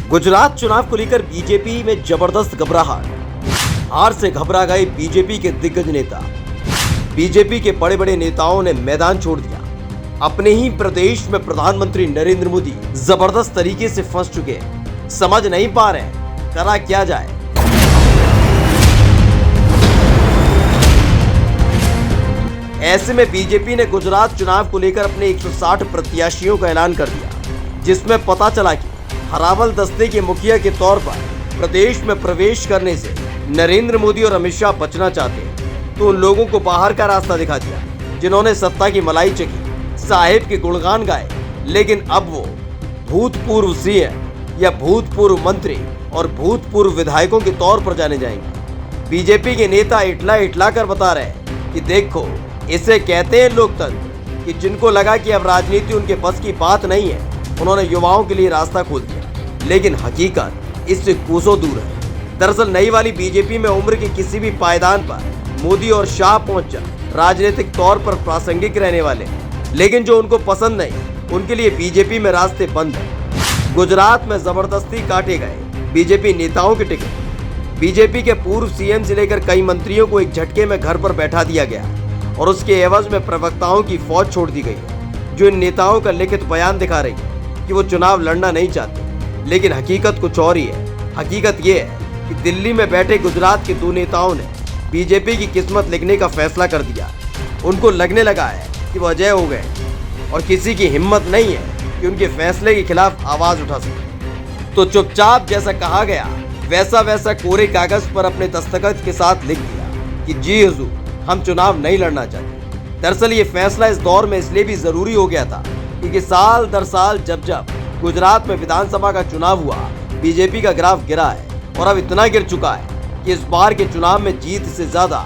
गुजरात चुनाव को लेकर बीजेपी में जबरदस्त घबराहट। हार से घबरा गए बीजेपी के दिग्गज नेता। बीजेपी के बड़े बड़े नेताओं ने मैदान छोड़ दिया। अपने ही प्रदेश में प्रधानमंत्री नरेंद्र मोदी जबरदस्त तरीके से फंस चुके हैं। समझ नहीं पा रहे हैं करा क्या जाए। ऐसे में बीजेपी ने गुजरात चुनाव को लेकर अपने 160 प्रत्याशियों का ऐलान कर दिया, जिसमें पता चला कि हरावल दस्ते के मुखिया के तौर पर प्रदेश में प्रवेश करने से नरेंद्र मोदी और अमित शाह बचना चाहते हैं, तो उन लोगों को बाहर का रास्ता दिखा दिया जिन्होंने सत्ता की मलाई चखी, साहेब के गुणगान गाए, लेकिन अब वो भूतपूर्व सीएम या भूतपूर्व मंत्री और भूतपूर्व विधायकों के तौर पर जाने जाएंगे। बीजेपी के नेता इटला इटला कर बता रहे हैं कि देखो, इसे कहते हैं लोकतंत्र, कि जिनको लगा कि अब राजनीति उनके बस की बात नहीं है, उन्होंने युवाओं के लिए रास्ता खोल दिया, लेकिन हकीकत इससे कोसों दूर है। दरअसल नई वाली बीजेपी में उम्र के किसी भी पायदान पर मोदी और शाह पहुंचना राजनीतिक तौर पर प्रासंगिक रहने वाले, लेकिन जो उनको पसंद नहीं, उनके लिए बीजेपी में रास्ते बंद हैं। गुजरात में जबरदस्ती काटे गए बीजेपी नेताओं के टिकट। बीजेपी के पूर्व सीएम से लेकर कई मंत्रियों को एक झटके में घर पर बैठा दिया गया और उसके एवज में प्रवक्ताओं की फौज छोड़ दी गई, जो इन नेताओं का लिखित बयान दिखा रही है कि वो चुनाव लड़ना नहीं चाहते। लेकिन हकीकत कुछ और ही है। हकीकत ये है कि दिल्ली में बैठे गुजरात के दो नेताओं ने बीजेपी की किस्मत लिखने का फैसला कर दिया। उनको लगने लगा है कि वो अजय हो गए और किसी की हिम्मत नहीं है कि उनके फैसले के खिलाफ आवाज उठा सके। तो चुपचाप जैसा कहा गया वैसा वैसा कोरे कागज पर अपने दस्तखत के साथ लिख दिया कि जी हुजूर, हम चुनाव नहीं लड़ना चाहते। दरअसल ये फैसला इस दौर में इसलिए भी जरूरी हो गया था क्योंकि साल दर साल जब गुजरात में विधानसभा का चुनाव हुआ, बीजेपी का ग्राफ गिरा है और अब इतना गिर चुका है कि इस बार के चुनाव में जीत से ज्यादा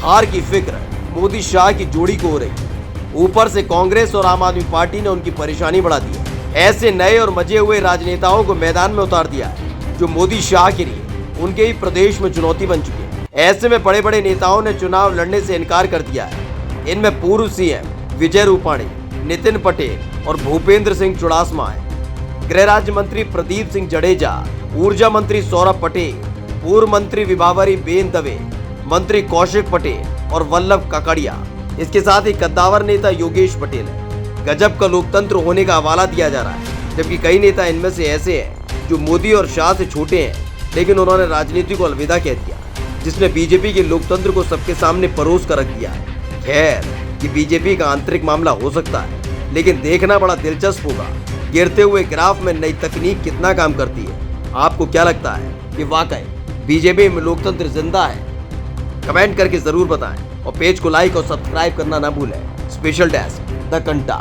हार की फिक्र मोदी शाह की जोड़ी को हो रही है। ऊपर से कांग्रेस और आम आदमी पार्टी ने उनकी परेशानी बढ़ा दी है। ऐसे नए और मजे हुए राजनेताओं को मैदान में उतार दिया है, जो मोदी शाह के लिए उनके ही प्रदेश में चुनौती बन चुके हैं। ऐसे में बड़े बड़े नेताओं ने चुनाव लड़ने से इनकार कर दिया है। इनमें पूर्व सीएम विजय रूपाणी, नितिन पटेल और भूपेंद्र सिंह चुड़ासमा है। गृह राज्य मंत्री प्रदीप सिंह जडेजा, ऊर्जा मंत्री सौरभ पटेल, पूर्व मंत्री विभावरी बेन दवे, मंत्री कौशिक पटेल और वल्लभ ककड़िया। इसके साथ ही कद्दावर नेता योगेश पटेल है। गजब का लोकतंत्र होने का हवाला दिया जा रहा है, जबकि कई नेता इनमें से ऐसे हैं जो मोदी और शाह से छोटे हैं, लेकिन उन्होंने राजनीति को अलविदा कह दिया, जिसने बीजेपी के लोकतंत्र को सबके सामने परोस कर रख दिया है। खैर, कि बीजेपी का आंतरिक मामला हो सकता है, लेकिन देखना बड़ा दिलचस्प होगा गिरते हुए ग्राफ में नई तकनीक कितना काम करती है। आपको क्या लगता है कि वाकई बीजेपी में लोकतंत्र जिंदा है? कमेंट करके जरूर बताएं और पेज को लाइक और सब्सक्राइब करना ना भूलें। Special desk the कंटा।